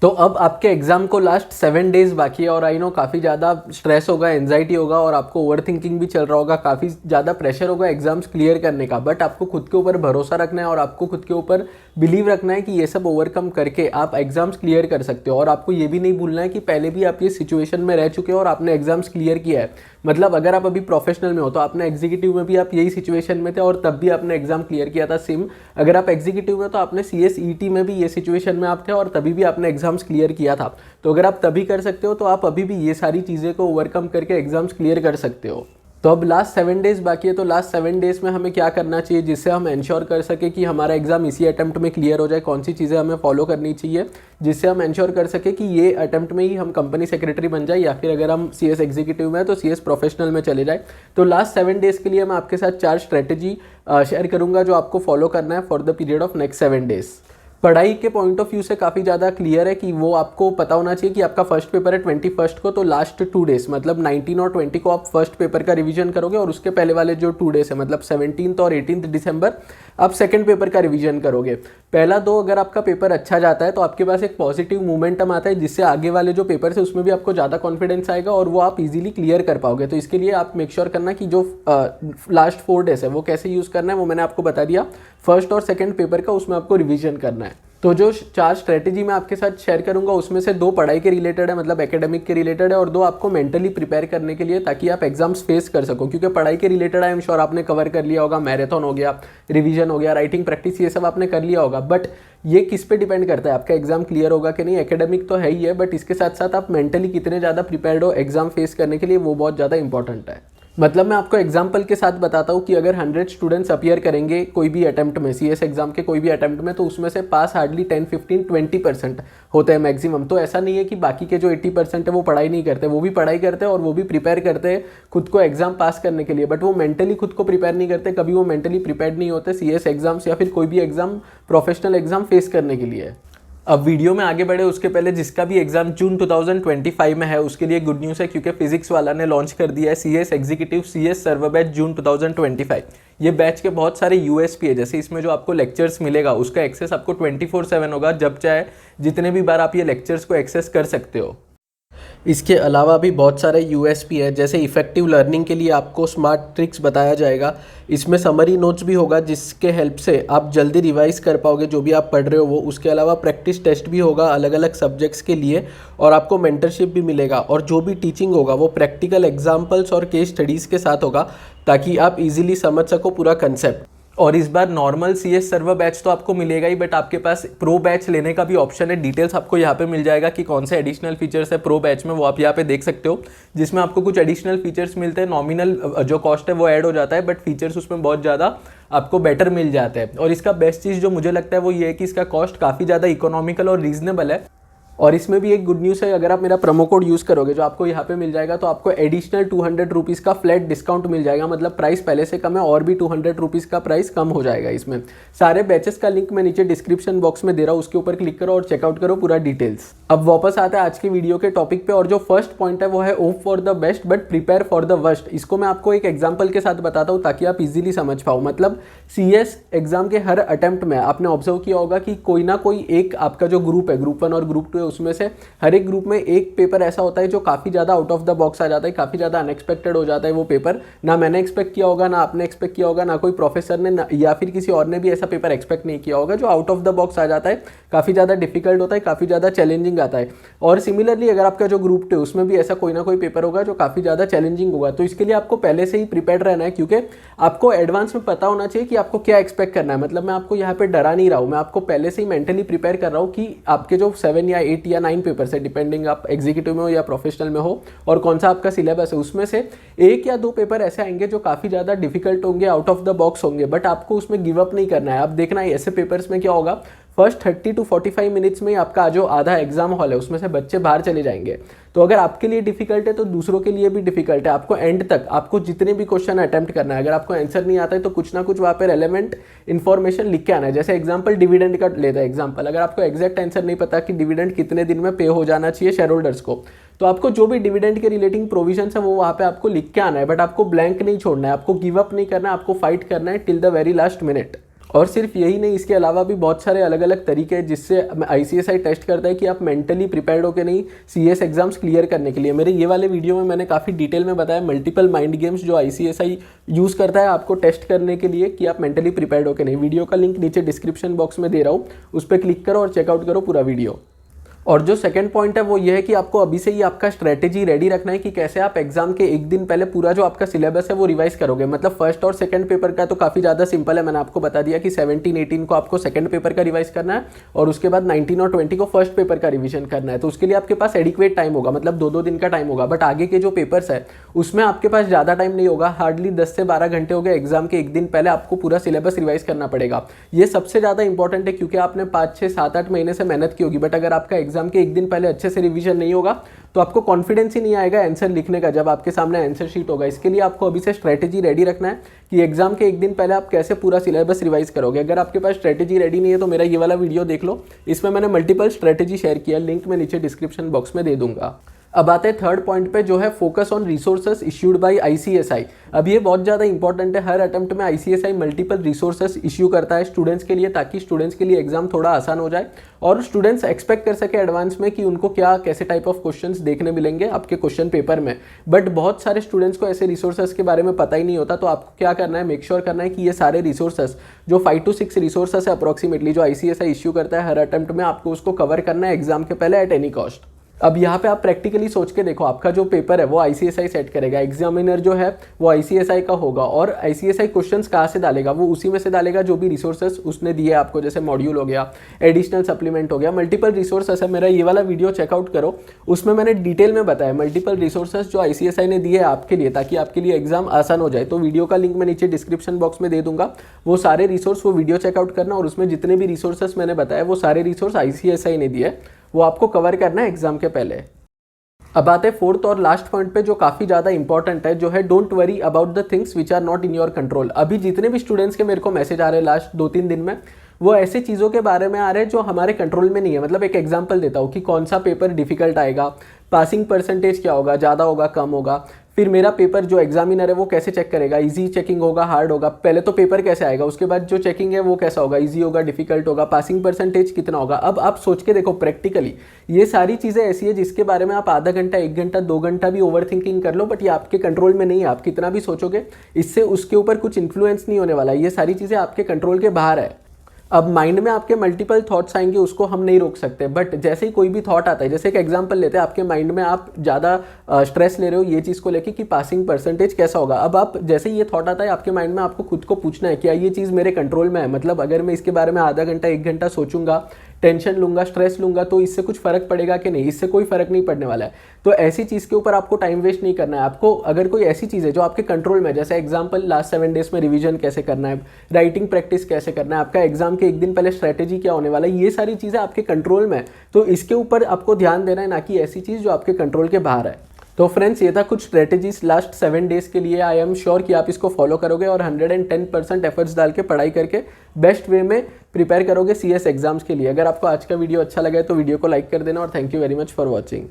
तो अब आपके एग्जाम को लास्ट 7 डेज बाकी है और आई नो काफ़ी ज़्यादा स्ट्रेस होगा, एंजाइटी होगा और आपको ओवर थिंकिंग भी चल रहा होगा, काफ़ी ज़्यादा प्रेशर होगा एग्जाम्स क्लियर करने का। बट आपको खुद के ऊपर भरोसा रखना है और आपको खुद के ऊपर बिलीव रखना है कि ये सब ओवरकम करके आप एग्जाम्स क्लियर कर सकते हो। और आपको ये भी नहीं भूलना है कि पहले भी आप ये सिचुएशन में रह चुके हो और आपने एग्जाम्स क्लियर किया है। मतलब अगर आप अभी प्रोफेशनल में हो तो आपने एग्जीक्यूटिव में भी आप यही सिचुएशन में थे और तब भी आपने एग्जाम क्लियर किया था। सेम अगर आप एग्जीक्यूटिव में तो आपने CSET में भी ये सिचुएशन में आप थे और तभी भी आपने एग्जाम्स क्लियर किया था। तो अगर आप तभी कर सकते हो तो आप अभी भी ये सारी चीज़ें को ओवरकम करके एग्जाम्स क्लियर कर सकते हो। तो अब लास्ट 7 डेज बाकी है, तो लास्ट 7 डेज में हमें क्या करना चाहिए जिससे हम इंश्योर कर सके कि हमारा एग्जाम इसी अटेम्प्ट में क्लियर हो जाए। कौन सी चीज़ें हमें फॉलो करनी चाहिए जिससे हम इंश्योर कर सके कि ये अटेम्प्ट में ही हम कंपनी सेक्रेटरी बन जाए, या फिर अगर हम CS एग्जीक्यूटिव में है तो CS प्रोफेशनल में चले जाए। तो लास्ट 7 डेज के लिए मैं आपके साथ 4 स्ट्रेटेजी शेयर करूंगा जो आपको फॉलो करना है for the period of next 7 days. पढ़ाई के पॉइंट ऑफ व्यू से काफ़ी ज़्यादा क्लियर है कि वो आपको पता होना चाहिए कि आपका फर्स्ट पेपर है 21 को, तो लास्ट 2 डेज मतलब 19 और 20 को आप फर्स्ट पेपर का रिवीजन करोगे और उसके पहले वाले जो 2 डेज है मतलब 17 और 18 दिसंबर आप सेकंड पेपर का रिवीजन करोगे। पहला 2 अगर आपका पेपर अच्छा जाता है तो आपके पास एक पॉजिटिव मोमेंटम आता है जिससे आगे वाले जो पेपर है उसमें भी आपको ज़्यादा कॉन्फिडेंस आएगा और वो आप इजीली क्लियर कर पाओगे। तो इसके लिए आप मेक श्योर करना कि जो लास्ट 4 डेज है वो कैसे यूज़ करना है वो मैंने आपको बता दिया। फर्स्ट और सेकेंड पेपर का उसमें आपको रिविजन करना है। तो जो 4 स्ट्रेटेजी मैं आपके साथ शेयर करूंगा उसमें से 2 पढ़ाई के रिलेटेड है मतलब एकेडमिक के रिलेटेड है और 2 आपको मेंटली प्रिपेयर करने के लिए ताकि आप एग्जाम्स फेस कर सको। क्योंकि पढ़ाई के रिलेटेड आई एम श्योर आपने कवर कर लिया होगा, मैराथन हो गया, रिवीजन हो गया, राइटिंग प्रैक्टिस, ये सब आपने कर लिया होगा। बट ये किस पे डिपेंड करता है आपका एग्जाम क्लियर होगा कि नहीं। एकेडमिक तो है ही है बट इसके साथ साथ आप मेंटली कितने ज़्यादा प्रिपेयर्ड हो एग्जाम फेस करने के लिए, वो बहुत ज़्यादा इंपॉर्टेंट है। मतलब मैं आपको एग्जाम्पल के साथ बताता हूँ कि अगर 100 स्टूडेंट्स अपीयर करेंगे कोई भी अटेम्प्ट में, CS एग्जाम के कोई भी अटेम्प्ट में, तो उसमें से पास हार्डली 10, 15, 20% होते हैं मैक्सिमम। तो ऐसा नहीं है कि बाकी के जो 80% है वो पढ़ाई नहीं करते, वो भी पढ़ाई करते हैं और वो भी प्रिपेयर करते हैं खुद को एग्जाम पास करने के लिए। बट वो मेंटली खुद को प्रिपेयर नहीं करते, कभी वो मेंटली प्रिपेयर नहीं होते CS एग्जाम्स या फिर कोई भी एग्जाम प्रोफेशनल एग्जाम फेस करने के लिए। अब वीडियो में आगे बढ़े उसके पहले जिसका भी एग्जाम जून 2025 में है उसके लिए गुड न्यूज़ है क्योंकि फिजिक्स वाला ने लॉन्च कर दिया है CS एग्जीक्यूटिव CS सर्वर बैच जून 2025। ये बैच के बहुत सारे USP है, जैसे इसमें जो आपको लेक्चर्स मिलेगा उसका एक्सेस आपको 24/7 होगा, जब चाहे जितने भी बार आप ये लेक्चर्स को एक्सेस कर सकते हो। इसके अलावा भी बहुत सारे USP है, जैसे इफेक्टिव लर्निंग के लिए आपको स्मार्ट ट्रिक्स बताया जाएगा। इसमें समरी नोट्स भी होगा जिसके हेल्प से आप जल्दी रिवाइज कर पाओगे जो भी आप पढ़ रहे हो वो। उसके अलावा प्रैक्टिस टेस्ट भी होगा अलग अलग सब्जेक्ट्स के लिए और आपको मेंटरशिप भी मिलेगा। और जो भी टीचिंग होगा वो प्रैक्टिकल एग्जाम्पल्स और केस स्टडीज़ के साथ होगा ताकि आप इजीली समझ सको पूरा कंसेप्ट। और इस बार नॉर्मल CS सर्वर बैच तो आपको मिलेगा ही बट आपके पास प्रो बैच लेने का भी ऑप्शन है। डिटेल्स आपको यहाँ पे मिल जाएगा कि कौन से एडिशनल फीचर्स है प्रो बैच में, वो आप यहाँ पे देख सकते हो, जिसमें आपको कुछ एडिशनल फीचर्स मिलते हैं। नॉमिनल जो कॉस्ट है वो ऐड हो जाता है बट फीचर्स उसमें बहुत ज़्यादा आपको बेटर मिल जाते हैं। और इसका बेस्ट चीज़ जो मुझे लगता है वो ये है कि इसका कॉस्ट काफ़ी ज़्यादा इकोनॉमिकल और रीजनेबल है। और इसमें भी एक गुड न्यूज़ है, अगर आप मेरा प्रोमो कोड यूज़ करोगे जो आपको यहाँ पे मिल जाएगा तो आपको एडिशनल 200 रुपीज़ का फ्लैट डिस्काउंट मिल जाएगा। मतलब प्राइस पहले से कम है और भी 200 रुपीज़ का प्राइस कम हो जाएगा इसमें। सारे बैचेस का लिंक मैं नीचे डिस्क्रिप्शन बॉक्स में दे रहा हूँ, उसके ऊपर क्लिक करो और चेकआउट करो पूरा डिटेल्स। अब वापस आते हैं आज की वीडियो के टॉपिक पे और जो फर्स्ट पॉइंट है वो है hope for the best but prepare for the worst. इसको मैं आपको एक एग्जाम्पल के साथ बताता हूँ ताकि आप इजीली समझ पाओ। मतलब CS एग्जाम के हर अटेम्प्ट में आपने ऑब्जर्व किया होगा कि कोई ना कोई एक आपका जो ग्रुप है, ग्रुप 1 और ग्रुप 2 है, उसमें से हर एक ग्रुप में एक पेपर ऐसा होता है जो काफ़ी ज़्यादा आउट ऑफ द बॉक्स आ जाता है, काफ़ी ज़्यादा अनएक्सपेक्टेड हो जाता है। वो पेपर ना मैंने एक्सपेक्ट किया होगा, ना आपने एक्सपेक्ट किया होगा, ना कोई प्रोफेसर ने या फिर किसी और ने भी ऐसा पेपर एक्सपेक्ट नहीं किया होगा, जो आउट ऑफ द बॉक्स आ जाता है, काफ़ी ज़्यादा डिफिकल्ट होता है, काफ़ी ज़्यादा चैलेंजिंग आता है। और सिमिलरली अगर आपका जो ग्रुप 2 उसमें भी ऐसा कोई ना कोई पेपर होगा जो काफ़ी ज़्यादा चैलेंजिंग होगा। तो इसके लिए आपको पहले से ही प्रिपेयर रहना है क्योंकि आपको एडवांस में पता होना चाहिए कि आपको क्या एक्सपेक्ट करना है। मतलब मैं आपको यहाँ पे डरा नहीं रहा हूँ, मैं आपको पहले से ही मेंटली प्रिपेयर कर रहा हूँ कि आपके जो 7 या 8 या 9 पेपर है, डिपेंडिंग आप एग्जीक्यूटिव में हो या प्रोफेशनल में हो और कौन सा आपका सिलेबस है, उसमें से 1 या 2 पेपर ऐसे आएंगे जो काफ़ी ज़्यादा डिफिकल्ट होंगे, आउट ऑफ द बॉक्स होंगे, बट आपको उसमें गिव अप नहीं करना है। आप देखना है ऐसे पेपर्स में क्या होगा, फर्स्ट 30 to 45 मिनट्स में आपका जो आधा एग्जाम हॉल है उसमें से बच्चे बाहर चले जाएंगे। तो अगर आपके लिए डिफिकल्ट है तो दूसरों के लिए भी डिफिकल्ट है। आपको एंड तक आपको जितने भी क्वेश्चन अटेम्प्ट करना है, अगर आपको आंसर नहीं आता है तो कुछ ना कुछ वहाँ पे रेलेवेंट इन्फॉर्मेशन लिख के आना है। जैसे एग्जाम्पल डिविडेंड का लेता है एग्जाम्पल, अगर आपको एग्जैक्ट आंसर नहीं पता कि डिविडेंड कितने दिन में पे हो जाना चाहिए शेयर होल्डर्स को, तो आपको जो भी डिविडेंड के रिलेटिंग प्रोविजन है वो वहाँ पे आपको लिख के आना है। बट आपको ब्लैंक नहीं छोड़ना है, आपको गिव अप नहीं करना है, आपको फाइट करना है till the very last minute. और सिर्फ यही नहीं, इसके अलावा भी बहुत सारे अलग अलग तरीके हैं जिससे ICSI टेस्ट करता है कि आप मेंटली प्रिपेयर्ड हो कि नहीं CS एग्जाम्स क्लियर करने के लिए। मेरे ये वाले वीडियो में मैंने काफ़ी डिटेल में बताया मल्टीपल माइंड गेम्स जो ICSI यूज़ करता है आपको टेस्ट करने के लिए कि आप मेंटली प्रिपेयर्ड हो कि नहीं। वीडियो का लिंक नीचे डिस्क्रिप्शन बॉक्स में दे रहा हूँ, उस पर क्लिक करो और चेकआउट करो पूरा वीडियो। और जो सेकंड पॉइंट है वो ये है कि आपको अभी से ही आपका स्ट्रेटेजी रेडी रखना है कि कैसे आप एग्जाम के एक दिन पहले पूरा जो आपका सिलेबस है वो रिवाइज करोगे। मतलब फर्स्ट और सेकंड पेपर का तो काफ़ी ज़्यादा सिंपल है, मैंने आपको बता दिया कि 17-18 को आपको सेकंड पेपर का रिवाइज करना है और उसके बाद 19 और 20 को फर्स्ट पेपर का रिविजन करना है। तो उसके लिए आपके पास एडिक्वेट टाइम होगा, मतलब 2-2 दिन का टाइम होगा। बट आगे के जो पेपर्स है उसमें आपके पास ज़्यादा टाइम नहीं होगा, हार्डली 10 से 12 घंटे हो गए। एग्जाम के एक दिन पहले आपको पूरा सिलेबस रिवाइज करना पड़ेगा। ये सबसे ज़्यादा इंपॉर्टेंट है क्योंकि आपने 5, 6, 7, 8 महीने से मेहनत की होगी, बट अगर आपका एग्जाम के एक दिन पहले अच्छे से रिवीजन नहीं होगा तो आपको कॉन्फिडेंस ही नहीं आएगा आंसर लिखने का जब आपके सामने आंसर शीट होगा। इसके लिए आपको अभी से स्ट्रेटेजी रेडी रखना है कि एग्जाम के एक दिन पहले आप कैसे पूरा सिलेबस रिवाइज करोगे। अगर आपके पास स्ट्रेटेजी रेडी नहीं है तो मेरा ये वाला वीडियो देख लो, इसमें मैंने मल्टीपल स्ट्रेटेजी शेयर किया, लिंक मैं नीचे डिस्क्रिप्शन बॉक्स में दे दूंगा। अब आते हैं थर्ड पॉइंट पे जो है focus on resources issued by ICSI। अब ये बहुत ज़्यादा इंपॉर्टेंट है, हर अटेम्प्ट में ICSI मल्टीपल रिसोर्सेस इश्यू करता है स्टूडेंट्स के लिए, ताकि स्टूडेंट्स के लिए एग्जाम थोड़ा आसान हो जाए और स्टूडेंट्स एक्सपेक्ट कर सके एडवांस में कि उनको क्या कैसे टाइप ऑफ क्वेश्चंस देखने मिलेंगे आपके क्वेश्चन पेपर में। बट बहुत सारे स्टूडेंट्स को ऐसे रिसोर्सेस के बारे में पता ही नहीं होता, तो आपको क्या करना है, मेक श्योर करना है कि ये सारे रिसोर्सेस जो 5 to 6 रिसोर्सेस है अप्रोक्सीमेटली जो ICSI इश्यू करता है हर अटेम्प्ट में, आपको उसको कवर करना है एग्जाम के पहले एट एनी कॉस्ट। अब यहाँ पे आप प्रैक्टिकली सोच के देखो, आपका जो पेपर है वो ICSI सेट करेगा, एग्जामिनर जो है वो ICSI का होगा और ICSI क्वेश्चंस कहाँ से डालेगा, वो उसी में से डालेगा जो भी रिसोर्सेस उसने दिए आपको, जैसे मॉड्यूल हो गया, एडिशनल सप्लीमेंट हो गया, मल्टीपल रिसोर्सेस है। मेरा ये वाला वीडियो चेकआउट करो, उसमें मैंने डिटेल में बताया मल्टीपल रिसोर्सेस जो ICSI ने दिए आपके लिए ताकि आपके लिए एग्जाम आसान हो जाए। तो वीडियो का लिंक मैं नीचे डिस्क्रिप्शन बॉक्स में दे दूंगा, वो सारे रिसोर्स वो वीडियो चेकआउट करना और उसमें जितने भी रिसोर्सेस मैंने बताया वो सारे रिसोर्स ICSI ने दिए, वो आपको कवर करना है एग्जाम के पहले। अब आते हैं फोर्थ और लास्ट पॉइंट पे जो काफ़ी ज़्यादा इंपॉर्टेंट है, जो है don't worry about the things which are not in your control. अभी जितने भी स्टूडेंट्स के मेरे को मैसेज आ रहे हैं लास्ट 2-3 दिन में, वो ऐसे चीज़ों के बारे में आ रहे हैं जो हमारे कंट्रोल में नहीं है। मतलब एक एग्जांपल देता हूँ कि कौन सा पेपर डिफिकल्ट आएगा, पासिंग परसेंटेज क्या होगा, ज़्यादा होगा कम होगा, फिर मेरा पेपर जो एग्जामिनर है वो कैसे चेक करेगा, इजी चेकिंग होगा हार्ड होगा, पहले तो पेपर कैसे आएगा, उसके बाद जो चेकिंग है वो कैसा होगा, इजी होगा डिफिकल्ट होगा, पासिंग परसेंटेज कितना होगा। अब आप सोच के देखो प्रैक्टिकली, ये सारी चीज़ें ऐसी है जिसके बारे में आप आधा घंटा 1 घंटा 2 घंटा भी ओवर थिंकिंग कर लो, बट ये आपके कंट्रोल में नहीं है। आप कितना भी सोचोगे इससे उसके ऊपर कुछ इन्फ्लुएंस नहीं होने वाला, ये सारी चीज़ें आपके कंट्रोल के बाहर है। अब माइंड में आपके मल्टीपल थॉट्स आएंगे, उसको हम नहीं रोक सकते, बट जैसे ही कोई भी थॉट आता है, जैसे एक एग्जांपल लेते हैं, आपके माइंड में आप ज़्यादा स्ट्रेस ले रहे हो ये चीज़ को लेके कि पासिंग परसेंटेज कैसा होगा। अब आप जैसे ही ये थॉट आता है आपके माइंड में, आपको खुद को पूछना है क्या ये चीज़ मेरे कंट्रोल में है, मतलब अगर मैं इसके बारे में आधा घंटा 1 घंटा सोचूंगा, टेंशन लूंगा, स्ट्रेस लूंगा, तो इससे कुछ फर्क पड़ेगा कि नहीं, इससे कोई फर्क नहीं पड़ने वाला है। तो ऐसी चीज़ के ऊपर आपको टाइम वेस्ट नहीं करना है। आपको अगर कोई ऐसी चीज़ है जो आपके कंट्रोल में है, जैसे एग्जांपल लास्ट 7 डेज में रिवीजन कैसे करना है, राइटिंग प्रैक्टिस कैसे करना है, आपका एग्जाम के एक दिन पहले स्ट्रैटेजी क्या होने वाला है, ये सारी चीज़ें आपके कंट्रोल में है, तो इसके ऊपर आपको ध्यान देना है, ना कि ऐसी चीज़ जो आपके कंट्रोल के बाहर है। तो फ्रेंड्स, ये था कुछ स्ट्रेटेजीज लास्ट 7 डेज के लिए। आई एम श्योर कि आप इसको फॉलो करोगे और 110% एफर्ट्स डाल के पढ़ाई करके बेस्ट वे में प्रिपेयर करोगे CS एग्जाम्स के लिए। अगर आपको आज का वीडियो अच्छा लगा है तो वीडियो को लाइक कर देना और thank you very much for watching.